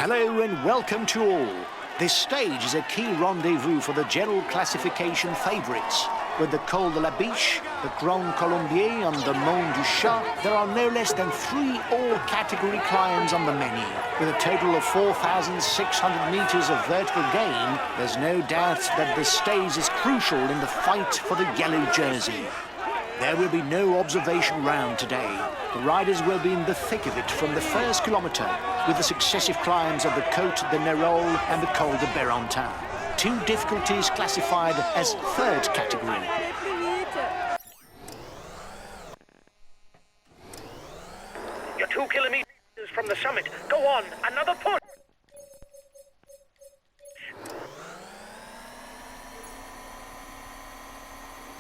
Hello and welcome to all. This stage is a key rendezvous for the general classification favourites. With the Col de la Biche, the Grand Colombier and the Mont du Chat, there are no less than 3 all-category climbs on the menu. With a total of 4,600 metres of vertical gain, there's no doubt that this stage is crucial in the fight for the yellow jersey. There will be no observation round today. The riders will be in the thick of it from the first kilometre, with the successive climbs of the Côte de Nerol and the Col de Berentin. 2 difficulties classified as third category. You're 2 kilometres from the summit. Go on, another push.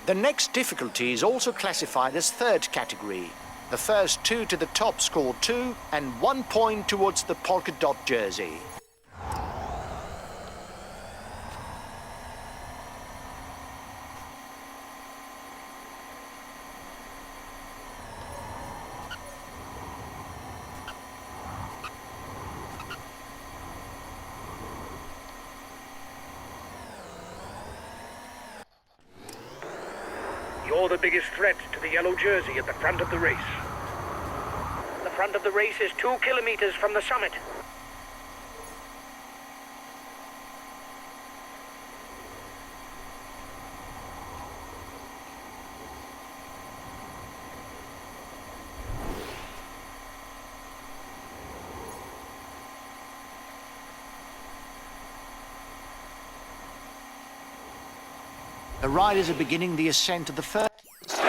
The next difficulty is also classified as third category. The first 2 to the top scored 2 and 1 point towards the polka dot jersey. You're the biggest threat to the yellow jersey at the front of the race. The front of the race is 2 kilometres from the summit. The riders are beginning the ascent of the first the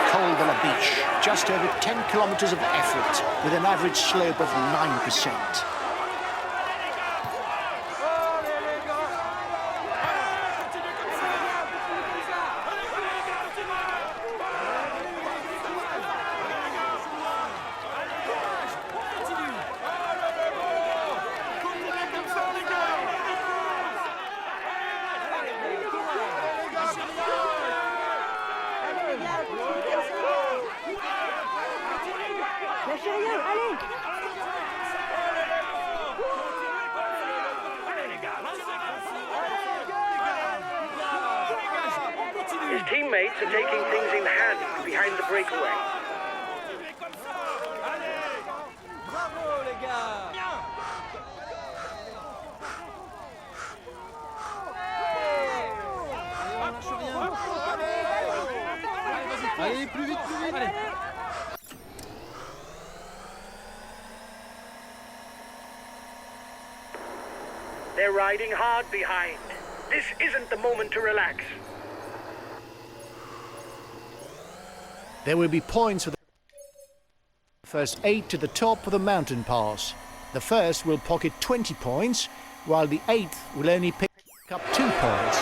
Col de la Biche, just over 10 kilometres of effort with an average slope of 9%. His teammates are taking things in hand behind the breakaway. Allez, plus vite, allez. They're riding hard behind. This isn't the moment to relax. There will be points for the first 8 to the top of the mountain pass. The first will pocket 20 points, while the 8th will only pick up 2 points.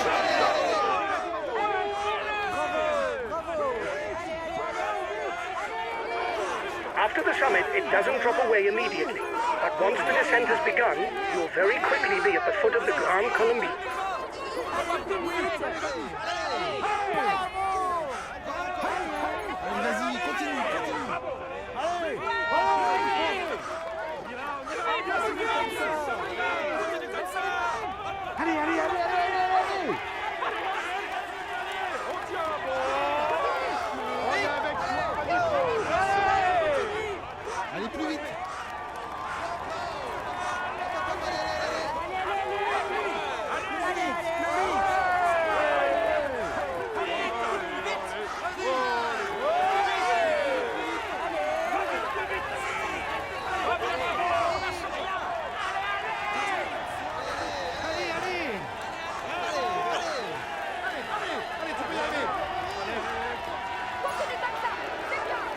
After the summit, it doesn't drop away immediately. But once the descent has begun, you'll very quickly be at the foot of the Grand Colombier. Vas-y, continue. Allez. Allez, plus vite.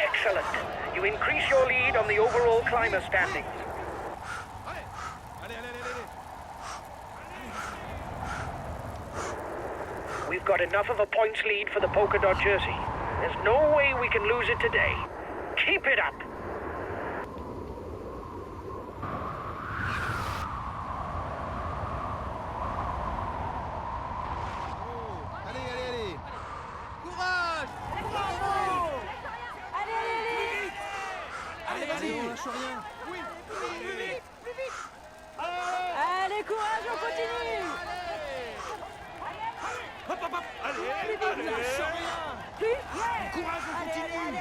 Excellent. You increase your lead on the overall climber standings. We've got enough of a points lead for the polka dot jersey. There's no way we can lose it today. Keep it up. Allez. Courage. Allez, vas-y, on lâche rien. Oui. Courage, on continue.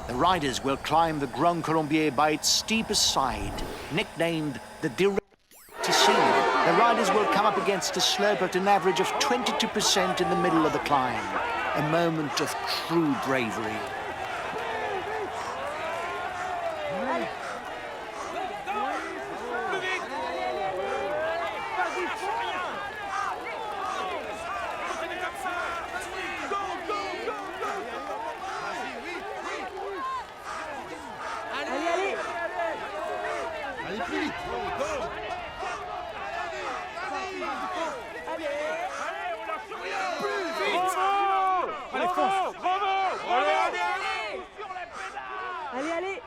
The riders will climb the Grand Colombier by its steepest side, nicknamed the Direct to Sea. The riders will come up against a slope at an average of 22% in the middle of the climb. A moment of true bravery. Allez, plus vite. Allez, fonce! Allez, allez!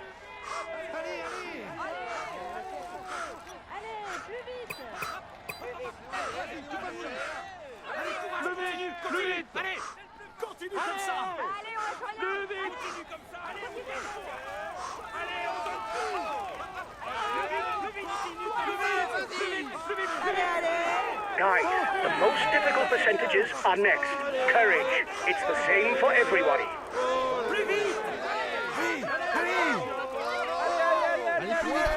Plus vite! Allez! Continue comme ça! Allez, on va faire Plus vite! Continue comme ça! Allez, allez, on donne tout! Plus vite! Allez, allez! Guys, the most difficult percentages are next. Courage. It's the same for everybody. Plus vite! Allez, plus vite.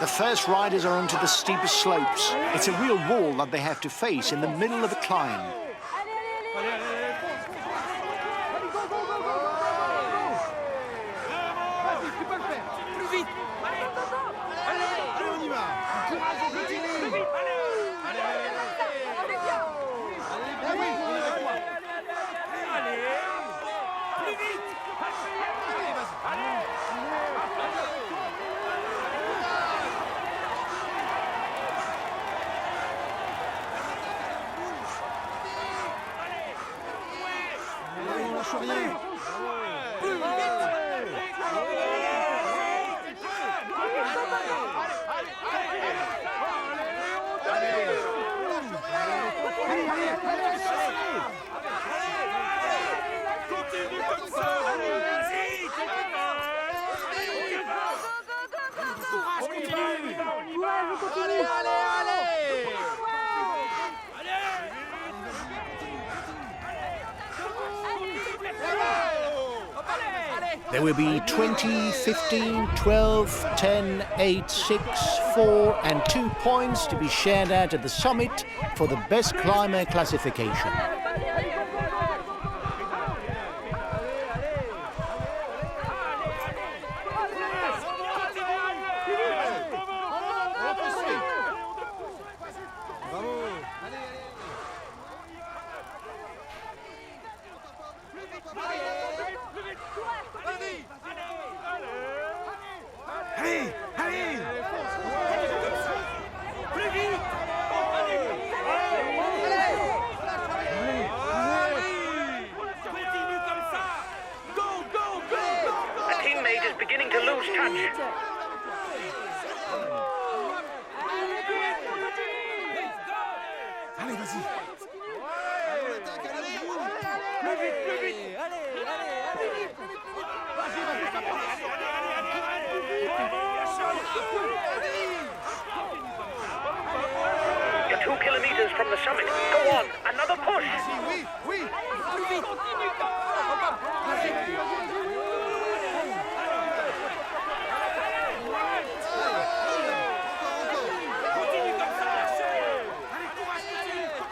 The first riders are onto the steepest slopes. It's a real wall that they have to face in the middle of the climb. Vas-y, tu peux le faire. Plus vite! Allez, on y va. Courage, on continue. Allez, oui, on est avec toi. Plus vite! Allez, vas-y. On lâche rien. Continue comme ça! Vas-y! Courage, continue! Allez, allez, allez. There will be 20, 15, 12, 10, 8, 6, 4 and 2 points to be shared out at the summit for the best climber classification. Allez! Allez! Plus vite! beginning to lose touch. Allez, on continue. Allez, vas-y. On attaque, allez-vous. Plus vite. You're 2 kilometers from the summit. Go on, another push. Oui, oui. Continue comme ça. Allez,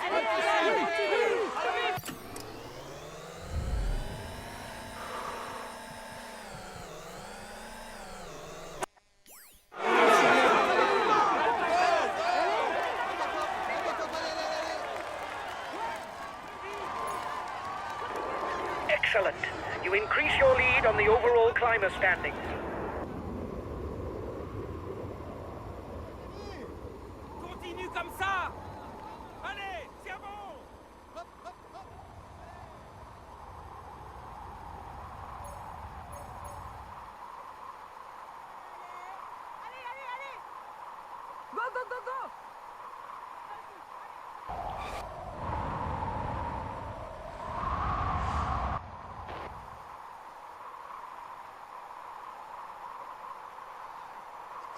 courage, continue. Excellent. You increase your lead on the overall climber standings. Continue comme ça. Allez, c'est bon. Allez.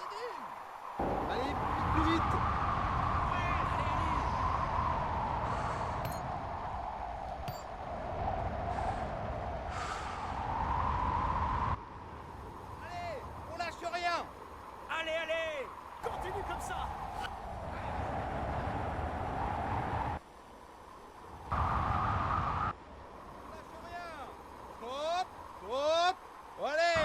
Go. Allez, plus vite. Allez, on lâche rien. Allez. Continue comme ça. On lâche rien. Hop. Allez.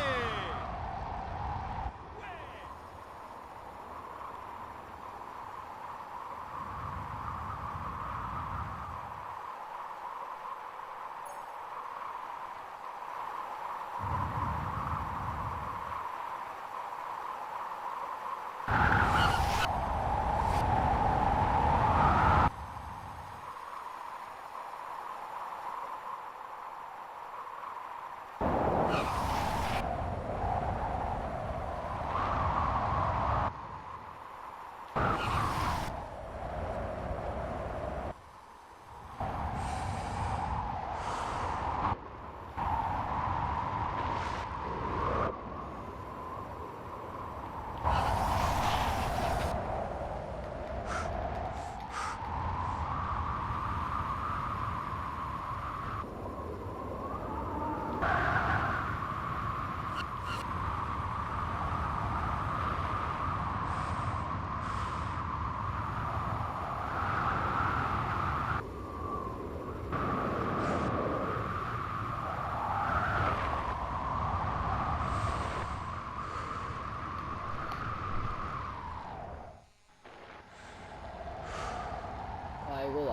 아이고 와.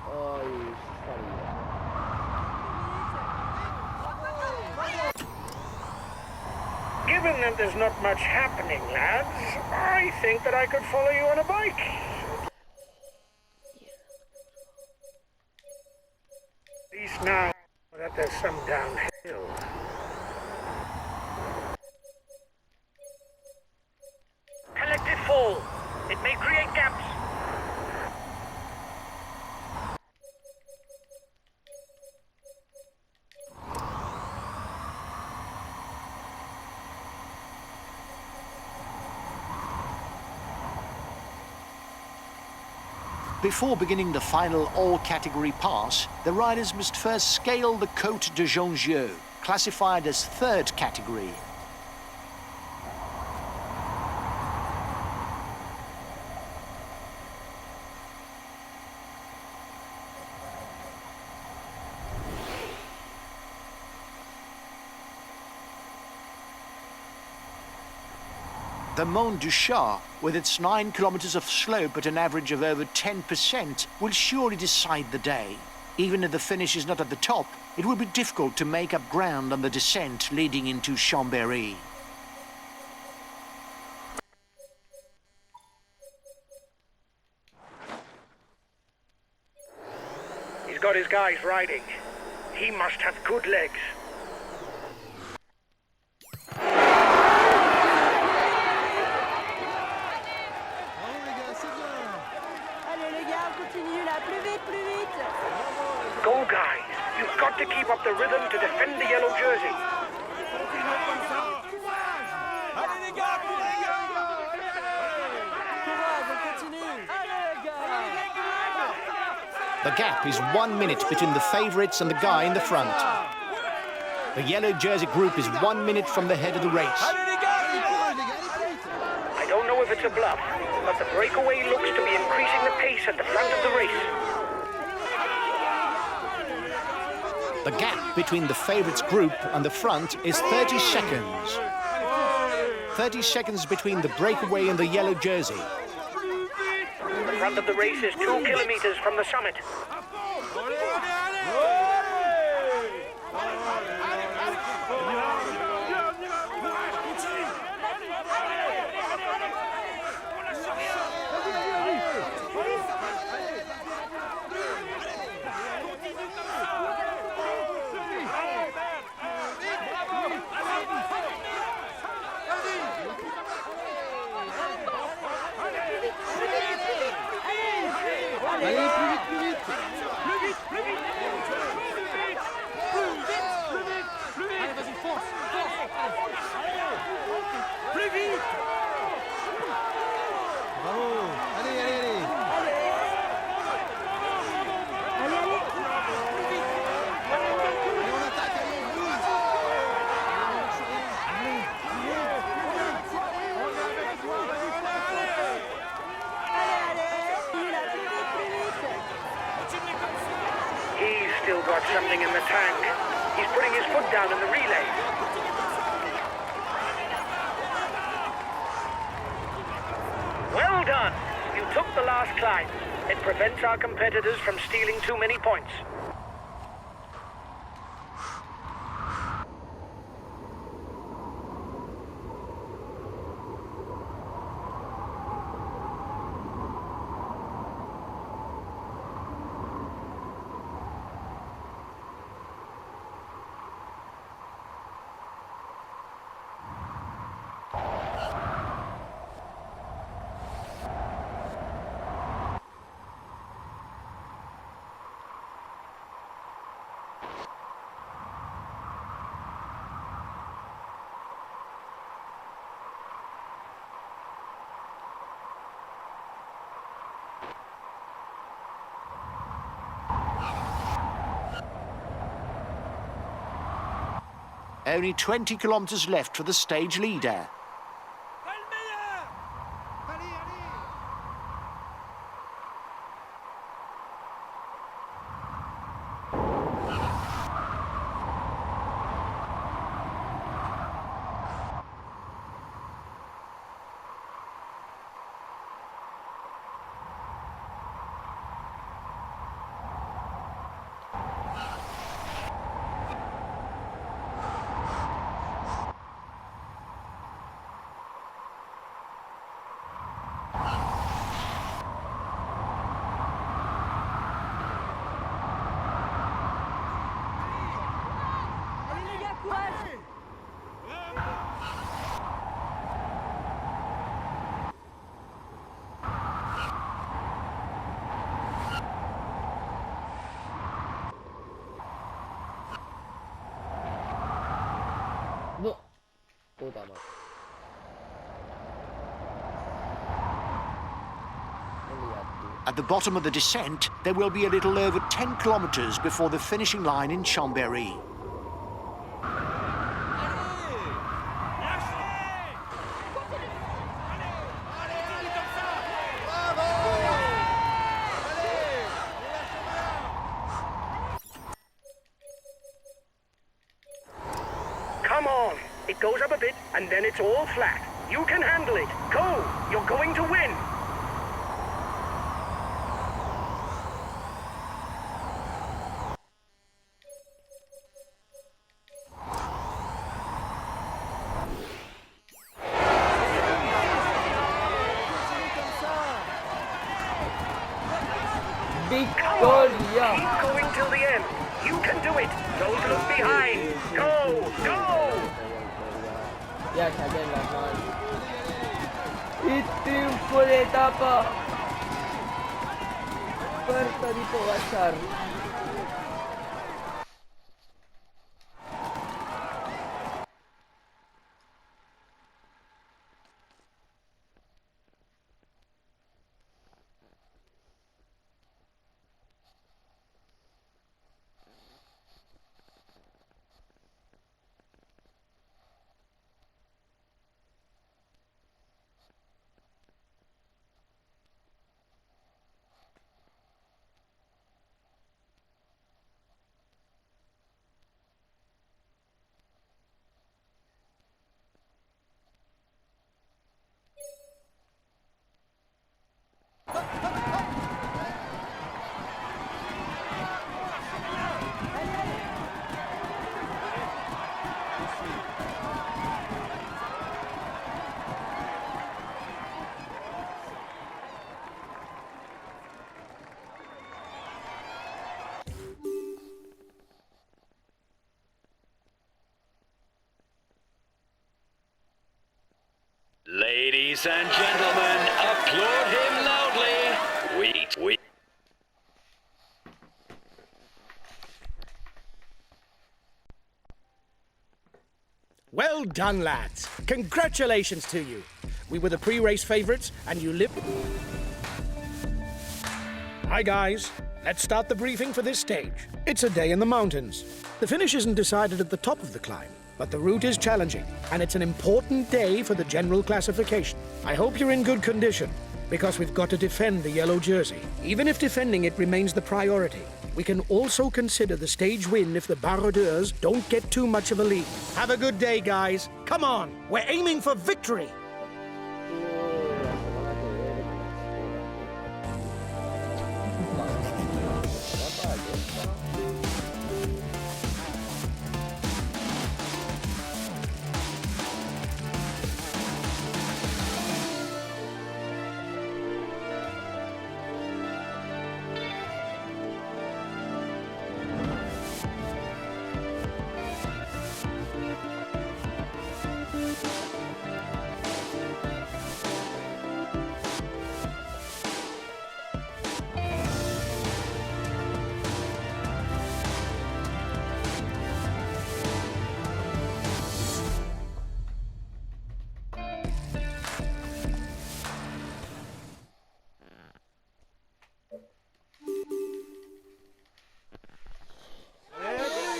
어이 시발이야. Given that there's not much happening, lads, I think that I could follow you on a bike. At least now that there's some downhill. Collective fall. It may create gaps. Before beginning the final all-category pass, the riders must first scale the Côte de Jongieu, classified as third category. The Mont du Chat, with its 9 kilometers of slope at an average of over 10%, will surely decide the day. Even if the finish is not at the top, it will be difficult to make up ground on the descent leading into Chambéry. He's got his guys riding. He must have good legs. Bravo les gars, c'est bien. Allez les gars, on continue là, plus vite, plus vite. Go, guys. You've got to keep up the rhythm to defend the yellow jersey. Allez les gars, courez les gars. Courage, on continue. Allez les gars. The gap is 1 minute between the favourites and the guy in the front. The yellow jersey group is 1 minute from the head of the race. Allez les gars, allez courage les gars, allez plus vite. I don't know if it's a bluff, but the breakaway looks to be increasing the pace at the front of the race. The gap between the favourites group and the front is 30 seconds. 30 seconds between the breakaway and the yellow jersey. The front of the race is 2 kilometers from the summit. Allez, plus vite, plus vite. Allez, vas-y, force, force. Plus vite. Bravo. Allez, allez, allez. Allez, on attaque, allez, on bouge. He's still got something in the tank. He's putting his foot down in the relay. Well done. You took the last climb. It prevents our competitors from stealing too many points. Only 20 kilometres left for the stage leader. Pas le meilleur. Allez, allez. Allez les gars, courage. 뭐? 또 남아. At the bottom of the descent, there will be a little over 10 kilometres before the finishing line in Chambéry. Come on. It goes up a bit, and then it's all flat. You can handle it. Go. You're going to win. Victoria! Keep going till the end. You can do it. Don't look behind. Go, go! Ya kalian lawan. Itu full etapa. Puerta di Pogacar. Ladies and gentlemen, applaud him loudly. We. Well done, lads. Congratulations to you. We were the pre-race favourites, and you lived... Hi, guys. Let's start the briefing for this stage. It's a day in the mountains. The finish isn't decided at the top of the climb, but the route is challenging, and it's an important day for the general classification. I hope you're in good condition, because we've got to defend the yellow jersey. Even if defending it remains the priority, we can also consider the stage win if the Baroudeurs don't get too much of a lead. Have a good day, guys. Come on, we're aiming for victory.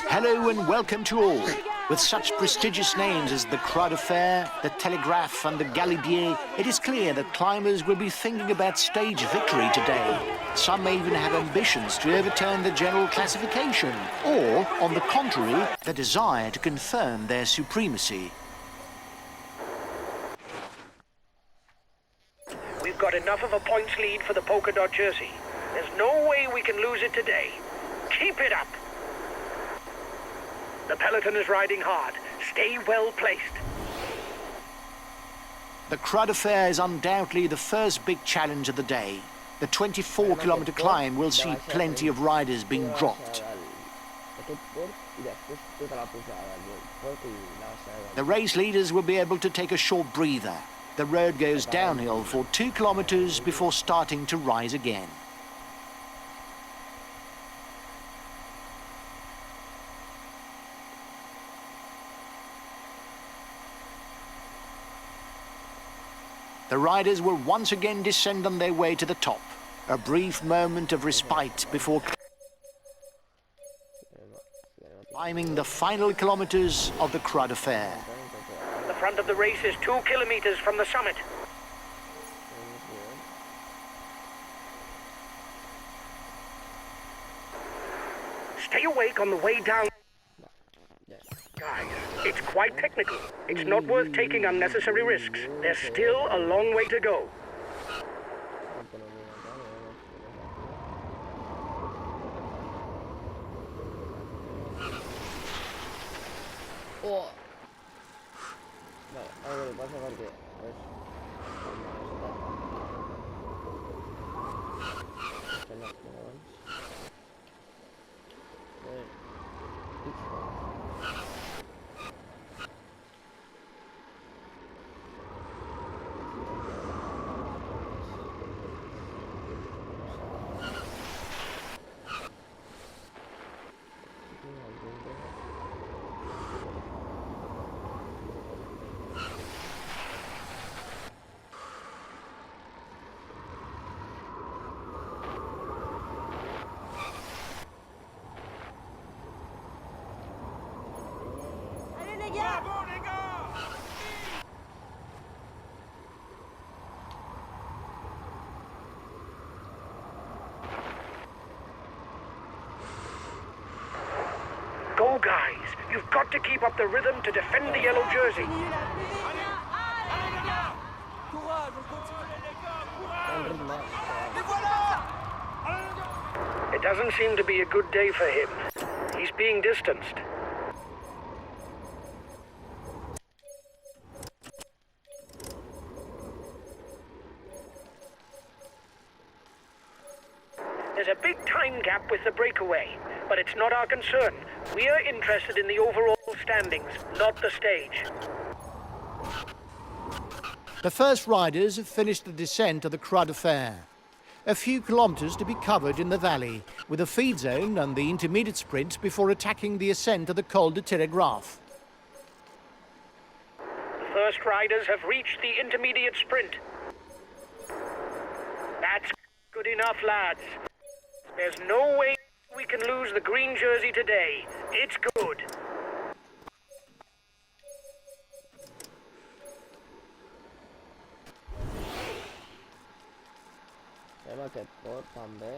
Hello and welcome to all. With such prestigious names as the Croix de Fer, the Telegraph and the Galibier, it is clear that climbers will be thinking about stage victory today. Some may even have ambitions to overturn the general classification, or, on the contrary, the desire to confirm their supremacy. We've got enough of a points lead for the polka dot jersey. There's no way we can lose it today. Keep it up! The peloton is riding hard. Stay well placed. The Croix de Fer is undoubtedly the first big challenge of the day. The 24-kilometer climb will see plenty of riders being dropped. The race leaders will be able to take a short breather. The road goes downhill for 2 kilometers before starting to rise again. The riders will once again descend on their way to the top. A brief moment of respite before climbing the final kilometers of the Croix de Fer. The front of the race is 2 kilometers from the summit. Stay awake on the way down. Guys, it's quite technical. It's not worth taking unnecessary risks. There's still a long way to go. Oh. Vale, algo le pasa porque... A ver... You've got to keep up the rhythm to defend the yellow jersey. Continue la pluie. Un ritme. It doesn't seem to be a good day for him. He's being distanced. There's a big time gap with the breakaway, but it's not our concern. We are interested in the overall standings, not the stage. The first riders have finished the descent of the Croix de Fer. A few kilometres to be covered in the valley, with a feed zone and the intermediate sprint before attacking the ascent of the Col de Telegraphe. The first riders have reached the intermediate sprint. That's good enough, lads. There's no way we can lose the green jersey today. It's good. Sembla que Port també.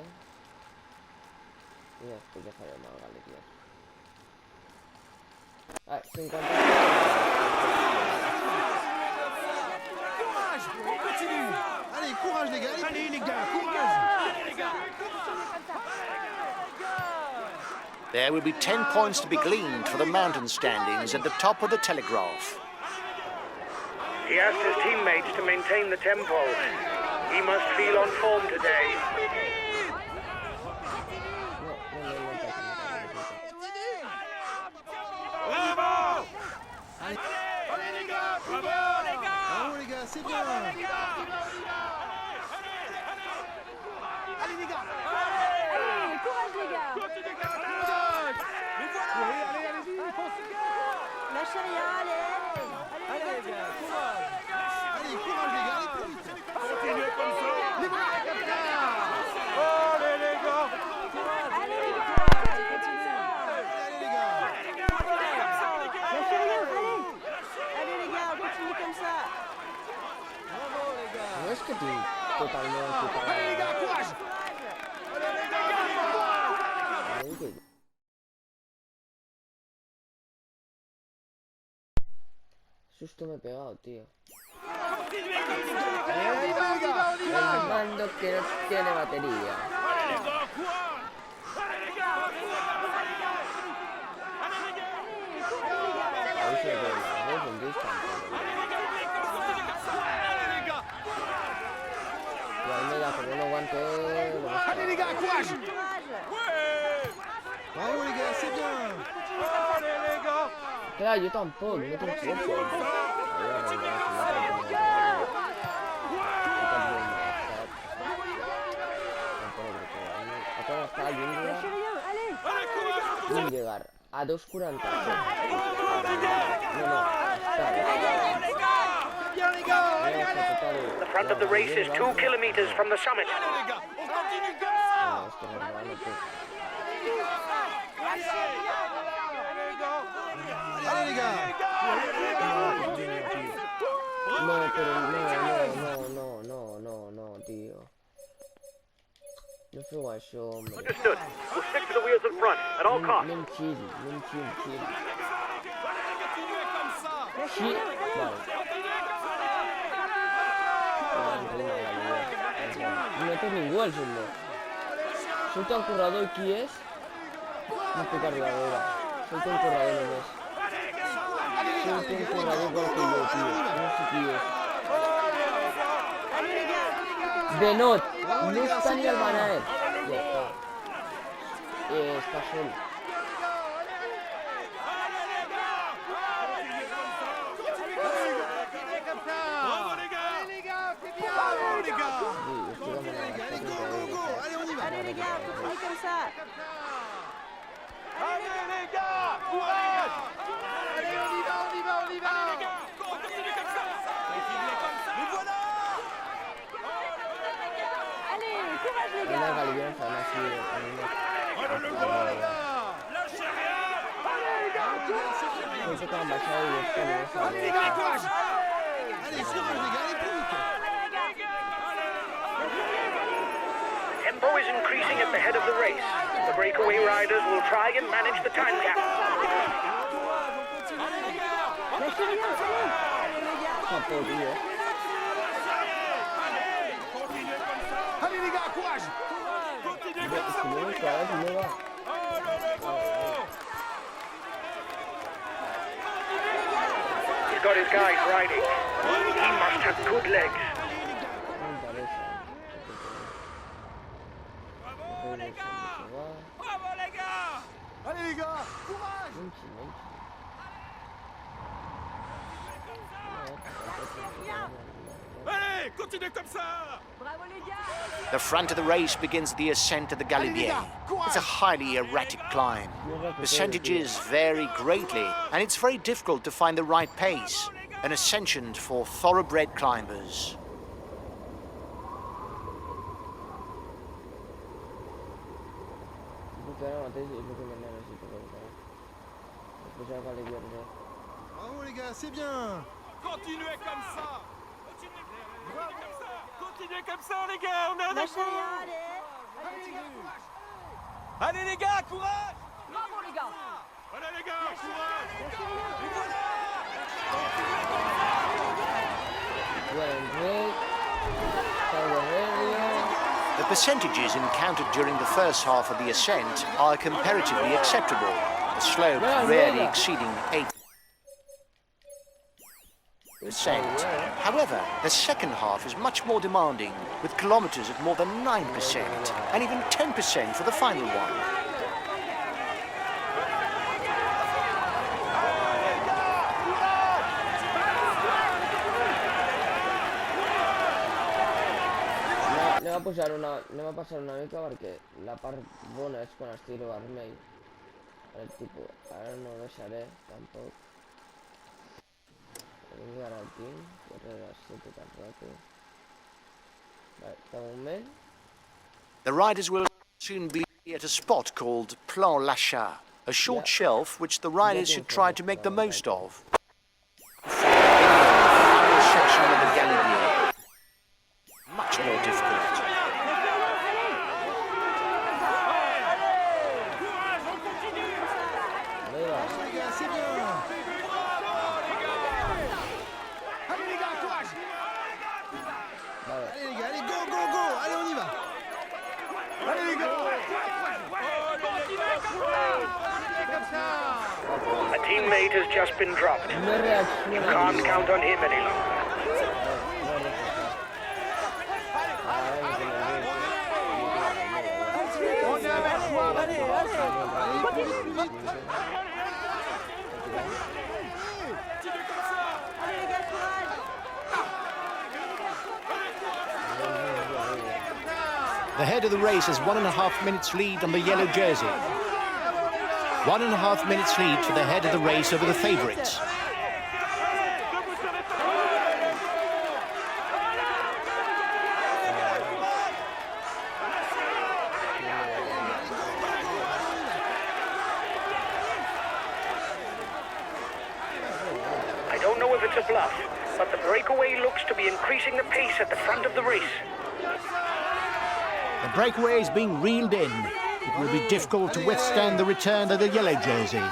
I després ja farem el Galícia. 50... Courage, on continue. Allez, courage les gars. Allez les gars, courage. There will be 10 points to be gleaned for the mountain standings at the top of the Telegraph. He asked his teammates to maintain the tempo. He must feel on form today. Bravo. Allez les gars, bravo les gars, c'est bien. Allez les gars. Allez, courage les gars. Lâchez rien, allez. Allez les gars, courage. Allez, courage les gars, allez plus vite. Continuez comme ça. Les bras, Allez les gars. Allez les gars, continuez. allez les gars. Lâchez rien, allez. Allez les gars, on continue comme ça. No és que tinc totalment equipat. Allez les gars, courage. Susto me he pegado, tío. Continuez comme ça. Allez, on y va, on y va. El mando que no tiene batería. Allez les gars, courage. Allez les gars. Ahí se ve, ¿ves? Un distante. Y ahí me da como no aguante. Allez les gars, courage. Courage. Bravo les gars, c'est bien. Allez les gars. Espera, yo tampoco, no tengo fuerza. Acabo de estar viendo Lâchez rien, allez. sin llegar a 2:40. No, no, Bien les gars. The front of the race is 2 kilometers from the summit. Allez les gars, on continue comme ça. Allez les gars. No, pero no, tío. No fue això, hombre. Understood. We'll stick to the wheels in front at all costs. No em xili. Continuez comme ça. Sí, vale. No té ningú al fondo. Surt el corredor i qui és? No estic a darrere. Surt un corredor només. Surt un corredor igual que jo, tio. No sé qui és. Benot! No està ni el Manaer. Ja està. Està sol. Bravo les gars. Bravo les gars. Sí, estic amb una Allez, go, go, go. Allez, on y va. Allez les gars, continuez comme ça. Allez les gars. Courage. Allez, on y va. Allez les gars. Continuez comme ça. Continuez comme ça. Mais voilà. Allez, courage les Una gars. Galibian fan així. Lâchez rien. Penso que han baixat i és que no ho Allez les sabia. gars, courage. Allez, courage les gars, allez plus vite. Tempo is increasing at the head of the race. The breakaway riders will try and manage the time gap. Lâchez rien, allez. Allez les gars. Chapeau, tío. Continuez comme ça. Allez les gars, courage. Continuez Es comme ça, que no les me gars. cagas, no me va. Oh, le levo. He's got his guys riding. He must have good legs. No me parece. Bravo, les gars. Bravo, les gars. Allez les gars, courage. Allez, continuez comme ça. Bravo les gars. The front of the race begins the ascent of the Galibier. It's a highly erratic climb. Percentages vary greatly, and it's very difficult to find the right pace. An ascension for thoroughbred climbers. Porque ahora matéis es lo que me necesito contar. Después ya vale viernes. Bravo les gars, c'est bien. Continuez comme ça. Continuez comme ça, les gars. On est en Lâchez avant. rien, allez. Allez les gars, courage. Allez, les gars, courage. Bravo les gars. Allez, les gars, courage. Bueno, red. Salvo medio. The percentages encountered during the first half of the ascent are comparatively acceptable, the slope rarely exceeding 8%. However, the second half is much more demanding, with kilometers of more than 9% and even 10% for the final one. No va a pasar una mica perquè la part bona és quan estiro vermell. El tipus, ara no ho deixaré, tampoc. Vinc ara al tinc, corre de 7 tan ràpid. Vale, de moment. The riders will soon be at a spot called Plan Lachat, a short shelf which the riders should try to make the most of. The final section of the Galibier, much more difficult. Ahí va. Les gars, c'est bien. Allez les gars, courage. Vale. Allez les gars, allez, go, go, go. Allez, on y va. Allez les gars. A teammate has just been dropped. No reacciona. Can't count on him any longer. On est avec toi. Allez, allez. Continue. Allez les gars, courage. The head of the race has 1.5 minutes lead on the yellow jersey. 1.5 minutes lead for the head of the race over the favourites. I don't know if it's a bluff, but the breakaway looks to be increasing the pace at the front of the race. The breakaway is being reeled in. It will be difficult to withstand the return of the yellow jersey.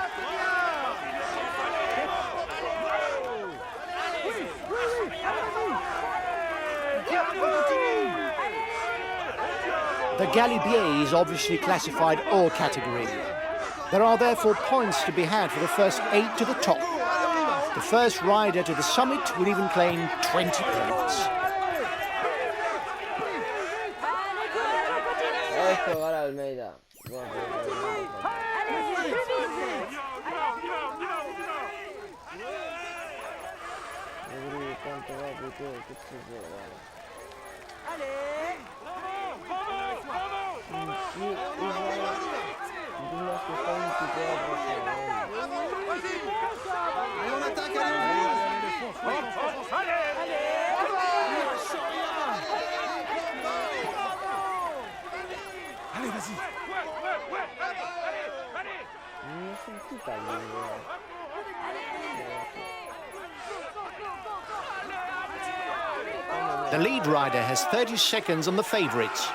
The Galibier is obviously classified all category. There are therefore points to be had for the first 8 to the top. The first rider to the summit will even claim 20 points. Esto gana Almeida. Bueno, Allez, plus vite. ¿cuánto va? ¿Qué se lleva? Allez. Dinos que está un tipo de Allez, on attaque, allez, allez, vas-y. No es un tipo de The lead rider has 30 seconds on the favourites.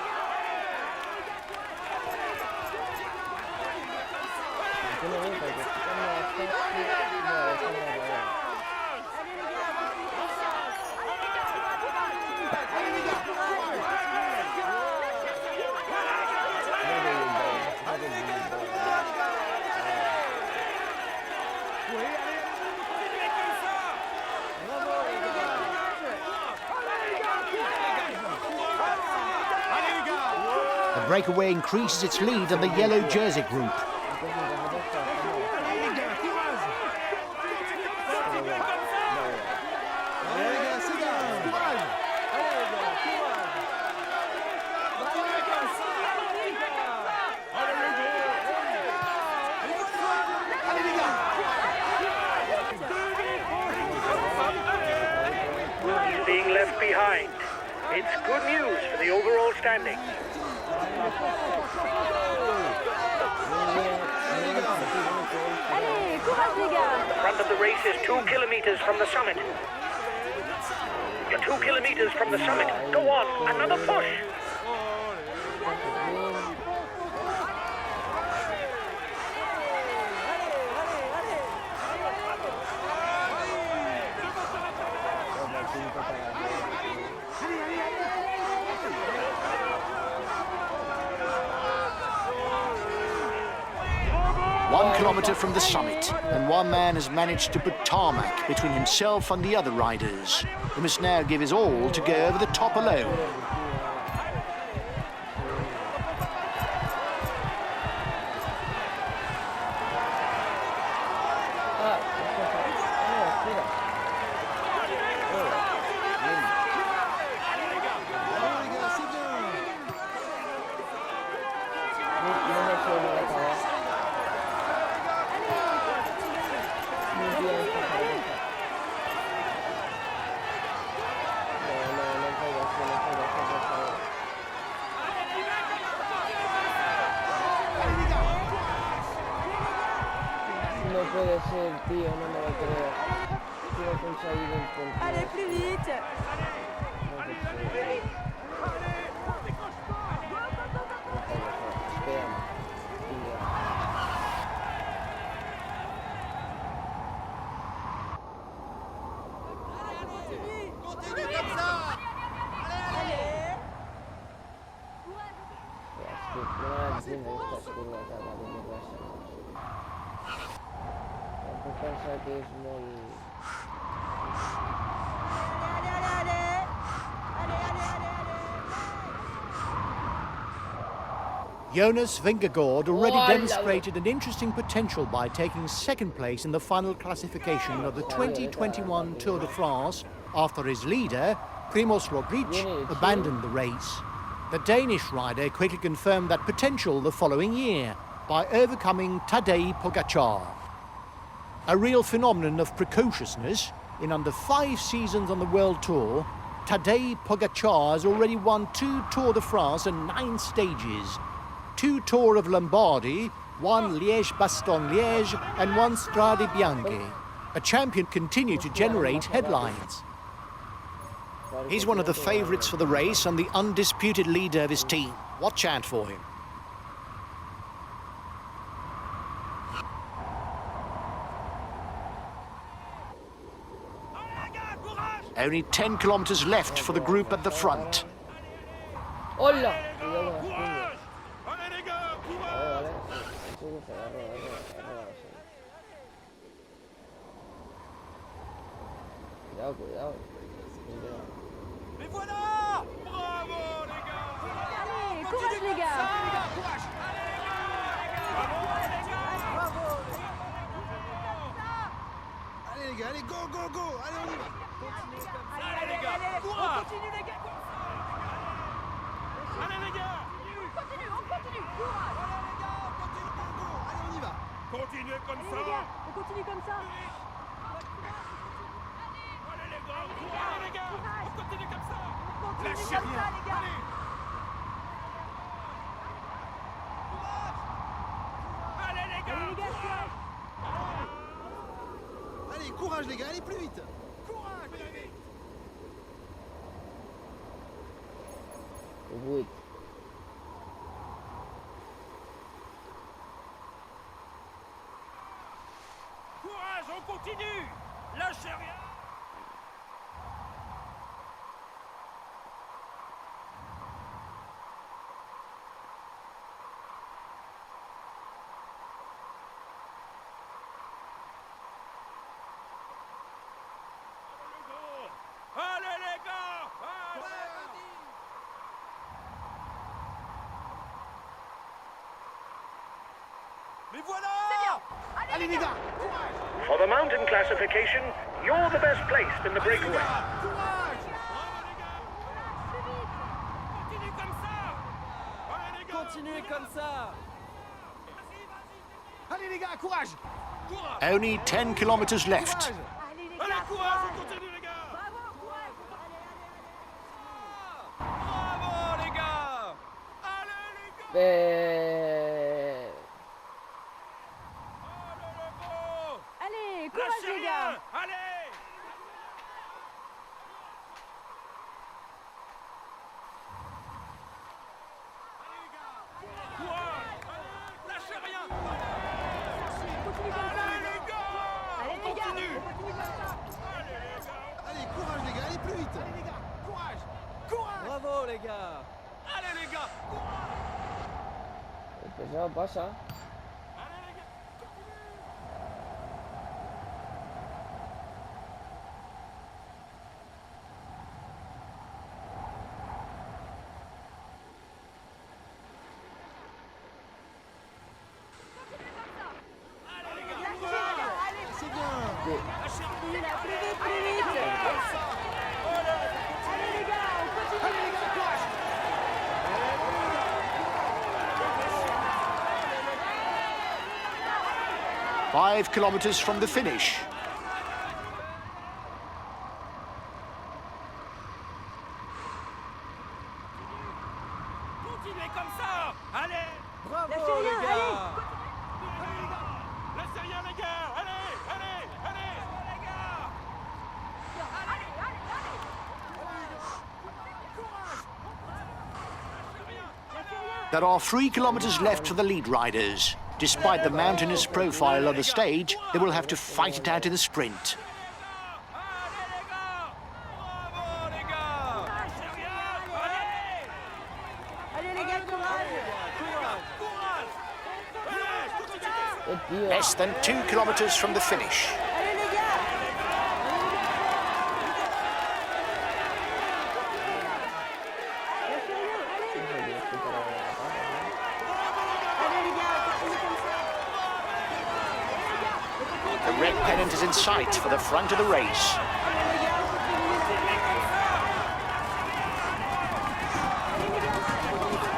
The breakaway increases its lead on the yellow jersey group. He's being left behind. It's good news for the overall standings. Allez, courage les gars. The front of the race is 2 kilometers from the summit. You're 2 kilometers from the summit. Go on, another push. One kilometre from the summit, and one man has managed to put tarmac between himself and the other riders. He must now give his all to go over the top alone. No puede ser, tío, no me lo creo. Quiero conseguir un punto. Allez, plus vite. No puede ser. Espérame. Continue comme ça. Es que no me entiendo estas curvas de la de mi casa. Puedo pensar que es muy... Jonas Vingegaard already Oh, demonstrated an interesting potential by taking second place in the final classification of the 2021 Tour de France after his leader, Primoz Roglic, abandoned the race. The Danish rider quickly confirmed that potential the following year by overcoming Tadej Pogačar. A real phenomenon of precociousness, in under 5 seasons on the World Tour, Tadej Pogačar has already won 2 Tour de France and 9 stages, 2 Tour of Lombardy, 1 Liège-Bastogne-Liège and 1 Strade Bianche. A champion continued to generate headlines. He's one of the favourites for the race and the undisputed leader of his team. Watch out for him. Only 10 kilometres left for the group at the front. ¡Hola! Cuidado con las cuñas. Allez les gars, courage. Vale, vale. Sí, se agarra, Cuidado, cuidado. Mais voilà. Bravo les gars. Allez, courage les gars. Courage. Allez les gars, allez, go, go, go. Allez, on y va. Allez les gars, Courage. Continue les gars. Allez les gars. On continue. Courage. Allez, on y va. continuez comme Allez ça. les gars, on continue comme ça. Allez les gars, Allez les gars, on continue comme ça. On continue Lâchez comme rien. ça les gars. allez les gars. Allez les gars, courage. Allez, courage les gars, allez plus vite. Courage. Wait. Courage, on continue. Lâchez rien. Allez les gars. Allez. Mais voilà! Allez les gars! For the mountain classification, you're the best placed in the breakaway. Courage! Continue comme ça. Allez les gars. Continuez comme ça! Allez les gars, courage! Only 10 kilometers left. Allez les gars, Allez, courage, on continue les gars. bravo, courage. Bravo les gars! Allez les gars. Allez, courage Lâchez les gars. rien. Allez. Lâchez rien. Continue comme ça. Allez les gars. Allez les gars, Continue. on continue comme ça. Allez les gars. Allez, courage les gars, allez plus vite! Allez les gars, courage! Courage! Bravo les gars! Allez les gars. Pues ya pasa. Allez les gars. Allez, C'est bien! continue là, plus vite, plus vite. Allez les gars, on continue. Allez les gars, courage! 5 kilometers from the finish. Continuez comme ça. Allez. Bravo Lâchez rien, les gars! Laissez rien les gars. Allez, allez, allez. Les gars. There are 3 kilometers left for the lead riders. Despite the mountainous profile of the stage, they will have to fight it out in the sprint. Bravo les gars! Allez les gars, courage. Tío. Less than 2 kilometers from the finish. Allez les gars. Lâchez rien, allez. Allez les gars, on continue comme ça. The red pennant is in sight for the front of the race. Allez les gars, on continue.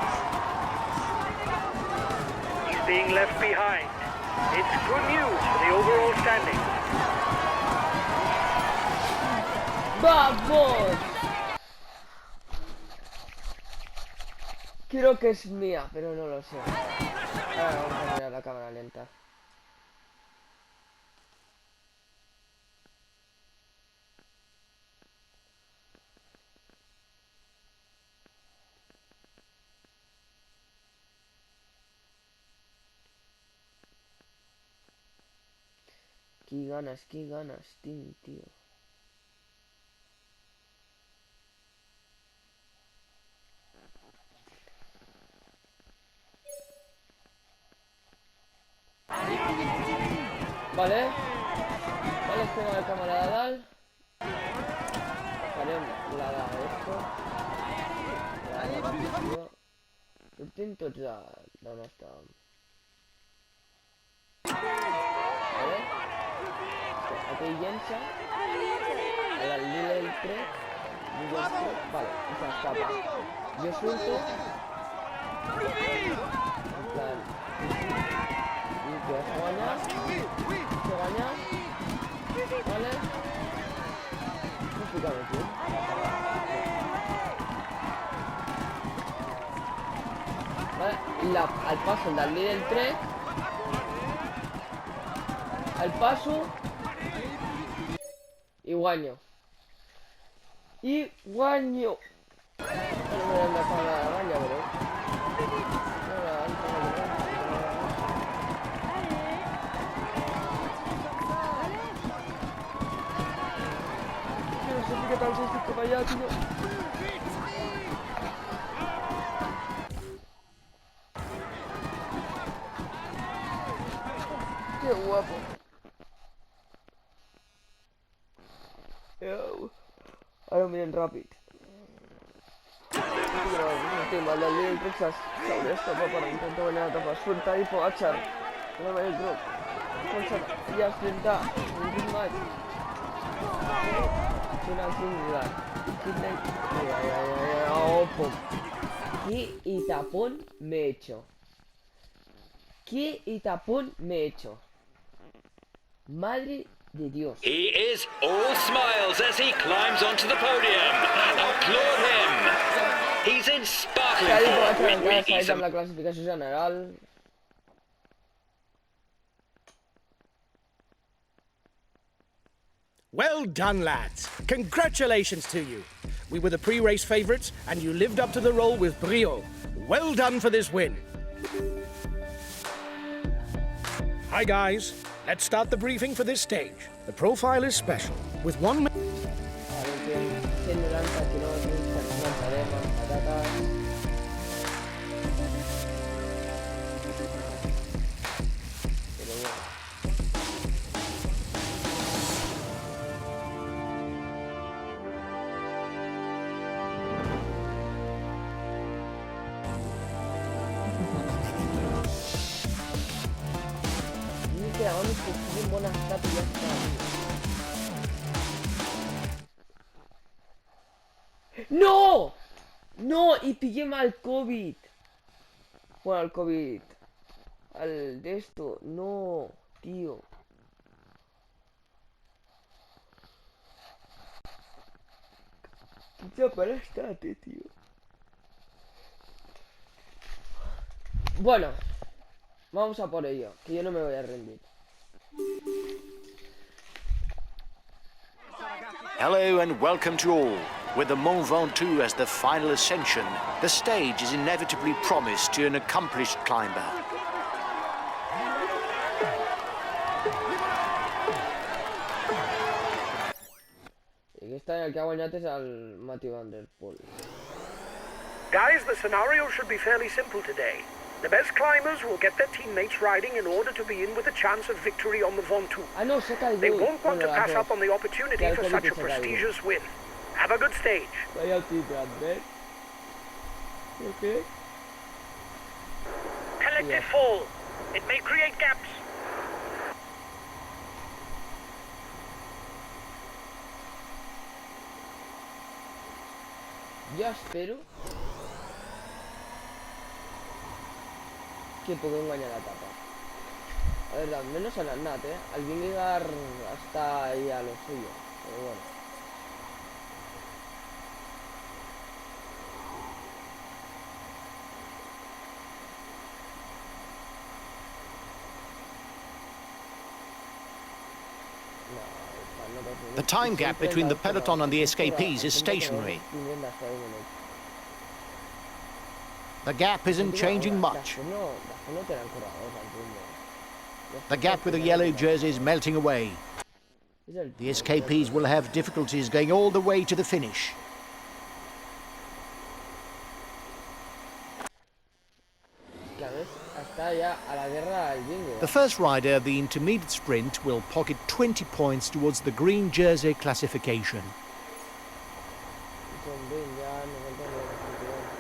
He's being left behind. It's good news for the overall standing. ¡Vamos! Creo que es mía, pero no lo sé. Ahora vamos a mirar la cámara lenta. Qué ganas, tío. Vale. Vale, juega de cámara de Dal. Haremos la de esto. Intento ya. No està. Vale. Aquell llença. A la línea del tren. Vale, esa escapa. Yo suelto. En plan. Y que se baña. Se baña. Vale. Complicado, tío. Vale, al paso del líder del tren. Al paso. Y guaño. Y guaño. No me dan la cámara de baño, bro. No sé qué tal si estoy para allá, tío. Qué guapo. Yo. Ahora miren Rapid. No estoy mal, la ley de Texas. Sobre esto, para intentar ganar la tapa. Suelta y Pogachar. No me group. Ya está. Un ritmo. Una singular. ¿Qué itapón me he hecho? ¿Qué itapón me he hecho? Madre de Dios. He is all smiles as he climbs onto the podium. Applaud him. He's in sparkling form. He's la clasificació general. Well done, lads. Congratulations to you. We were the pre-race favourites, and you lived up to the role with brio. Well done for this win. Hi, guys. Let's start the briefing for this stage. The profile is special, with one... ¡No! ¡No! Y pillé mal COVID. Bueno, al COVID. Al de esto. No, tío. Ya para estate, tío. Bueno. Vamos a por ello. Que yo no me voy a rendir. Hello and welcome to all. With the Mont Ventoux as the final ascension, the stage is inevitably promised to an accomplished climber. Y está el que ha guanyat és el Matthew Van Der Poel. Guys, the scenario should be fairly simple today. The best climbers will get their teammates riding in order to be in with a chance of victory on the Ventoux. Ah, no, se ha caído. They won't want to pass up on the opportunity for such a prestigious win. Have a good stage. Vaya tita, ¿ves? Okay. Collective fall. It may create gaps. Yo espero que puedo guanyar la etapa. A ver, al menos a Nat, al Vingegaard hasta ahí a lo suyo, pero bueno. The time gap between the peloton and the escapees is stationary. The gap isn't changing much. The gap with the yellow jersey is melting away. The escapees will have difficulties going all the way to the finish. The first rider of the intermediate sprint will pocket 20 points towards the green jersey classification.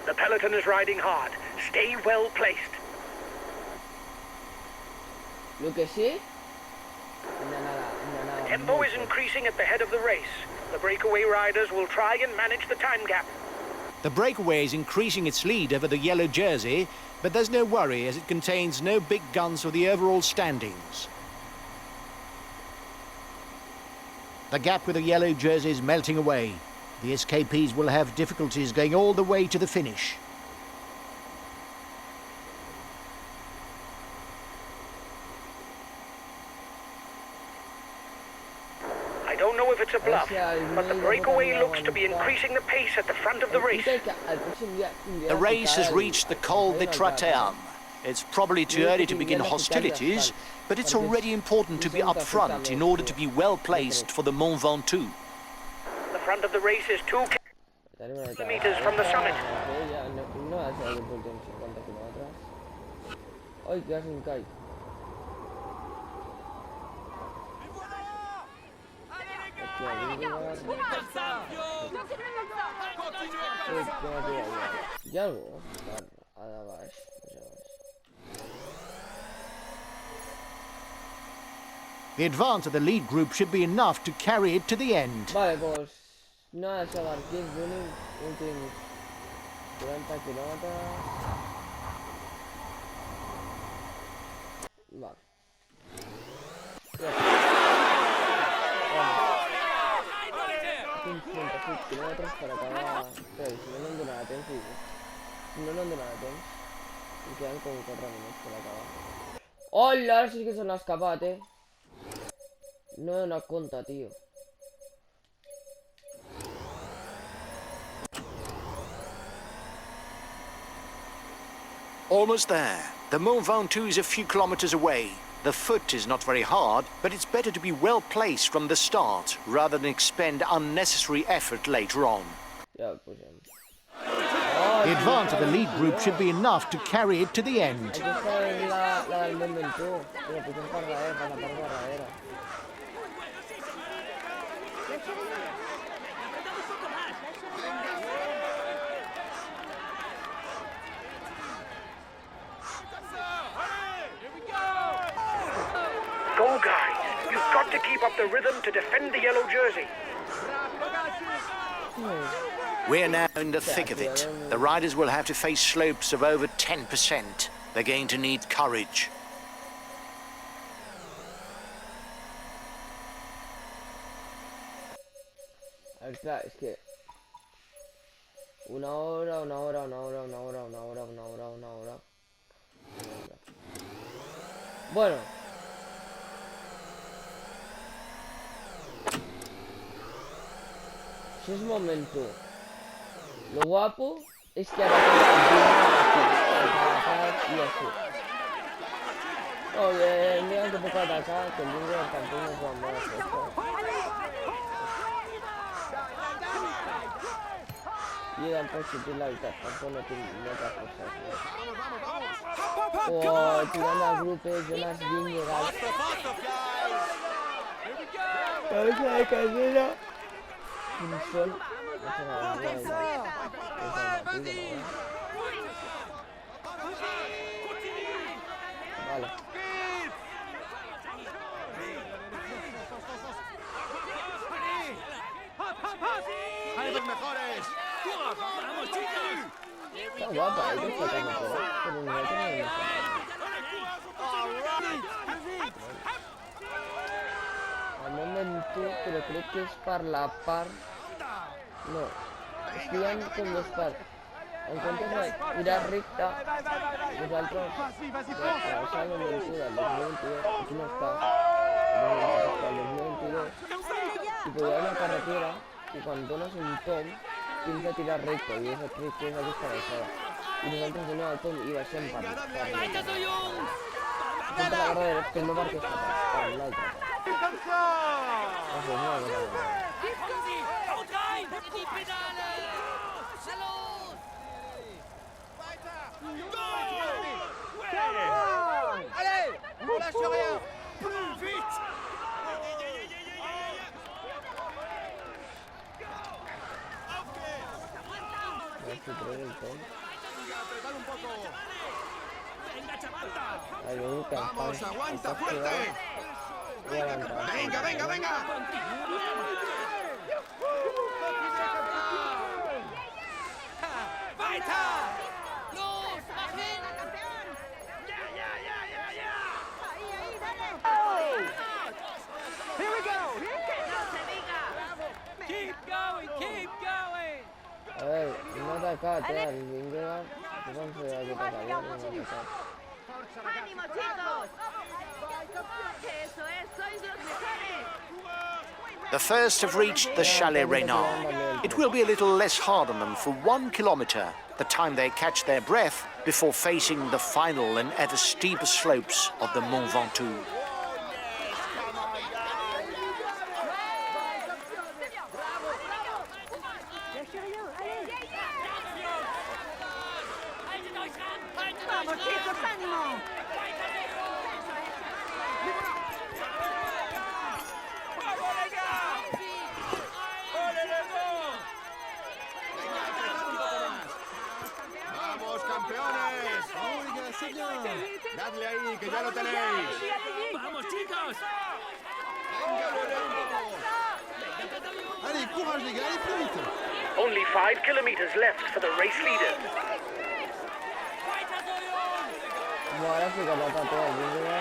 The peloton is riding hard. Stay well placed. Tempo is increasing at the head of the race. The breakaway riders will try and manage the time gap. The breakaway is increasing its lead over the yellow jersey, but there's no worry as it contains no big guns for the overall standings. The gap with the yellow jersey is melting away. The escapees will have difficulties going all the way to the finish. I don't know if it's a bluff, but the breakaway looks to be increasing the pace at the front of the race. The race has reached the Col de Traterne. It's probably too early to begin hostilities, but it's already important to be up front in order to be well placed for the Mont Ventoux. The front of the race is 2 kilometers from the summit. The advance of the lead group should be enough to carry it to the end. Vale, pues nada, chaval, keep running, últimos 40 kilómetros. Vale. Vamos. 50 kilómetros para acabar. Pero si no nos dura la temps, sí. Si no nos dura la temps, me quedan como 4 minutos para acabar. ¡Hola! Ahora sí que se l'ha escapat, eh. No he donat compte, tío. Almost there. The Mont Ventoux is a few kilometers away. The foot is not very hard, but it's better to be well placed from the start rather than expend unnecessary effort later on. Ya, pues ya. The advance of the lead group should be enough to carry it to the end. Esta es la del Mont Ventoux. Pero pues un cargadero para la parte cargadera. Go, guys. You've got to keep up the rhythm to defend the yellow jersey. We're now in the thick of it. The riders will have to face slopes of over 10%. They're going to need courage. A ver, claro, es que... Una hora. Bueno. Si es momento. Lo guapo es que ahora y así. Oye, mira que poco atacar, que el líder del campeón no puede más esto. Y el positiu la veritat, tampoc no tinc moltes coses. Oh, tirant els grupos, Jonas Vingegaard. Cabeza de carrera. Quins són? No sé vale. ¡Hay los mejores! ¡Vamos, chicos! Está guapa, hay que sacarla por ahí, pero no hay que no Al momento, però crec que és per la part... No, estiguen com dos parts. En comptes de tirar recta, nosaltres travessar el Montventoux del 2022, aquí no està, el 2022, i podria una carretera i quan dones un tom tens de tirar recte i és crec que és aquesta baixada. I nosaltres donem el tom i baixem per l'altra. Fem per la carretera, però no per aquesta part, per l'altra part. Això és una cosa. Allez, on lâche rien. Plus vite! A ver si traigo el tom. Apretar un poco. ¡Venga, chaval! Ahí lo único que Vamos, aguanta fuerte. voy a adelantar. Venga, venga, venga. ¡Weiter! ¡Los! ¡Bajen! ¡Campeón! ¡Ya! ¡Ahí, dale! Here we go. ¡No se diga! Keep going! A ver, no atacar, al Vingegaard. Supongo que hay que atacar, no atacar. ¡Ánimo, chicos! ¡Eso es! ¡Sois los mejores! The first have reached the Chalet Reynard. It will be a little less hard on them for 1 kilometer, the time they catch their breath before facing the final and ever steeper slopes of the Mont Ventoux. ¡Vamos, chicos! ¡Ánimo! Vamos, campeones. Vamos, les gars, c'est bien. Dadle ahí, que ya lo tenéis. ¡Vamos, chicos! Allez, courage, les gars, allez plus vite. Only 5 kilometers left for the race leader. Ahora sí que mata todo el vídeo.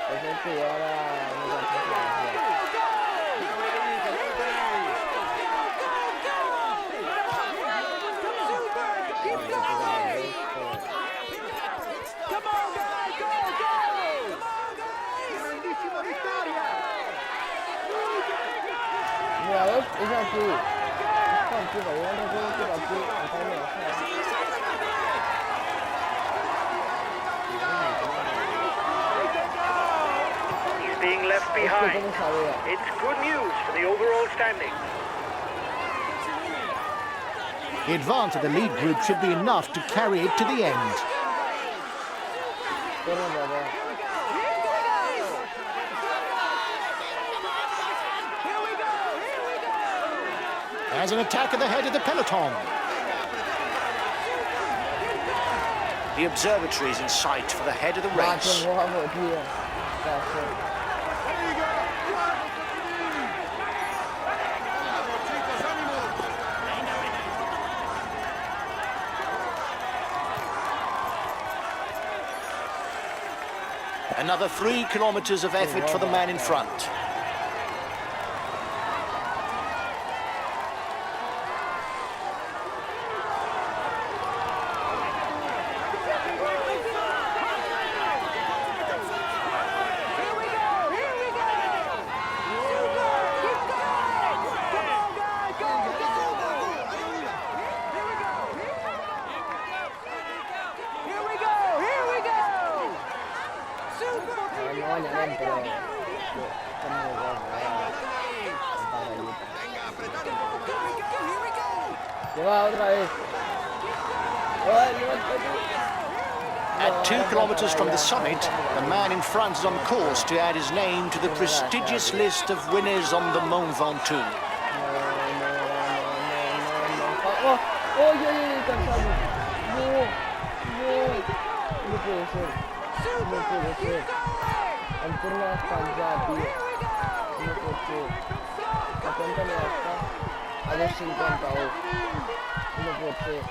Eso es que ahora no me Mira, ¿ves? Es aquí. Es aquí, pero yo no recuerdo que era aquí. Acá me bajaba. He's being left behind. It's good news for the overall standing. The advance of the lead group should be enough to carry it to the end. There's an attack at the head of the peloton. The observatory is in sight for the head of the race. Another 3 kilometers of effort for the man in front. At 2 kilometers from the summit, the man in front is on course to add his name to the prestigious list of winners on the Mont Ventoux. A 2.50, no puede ser.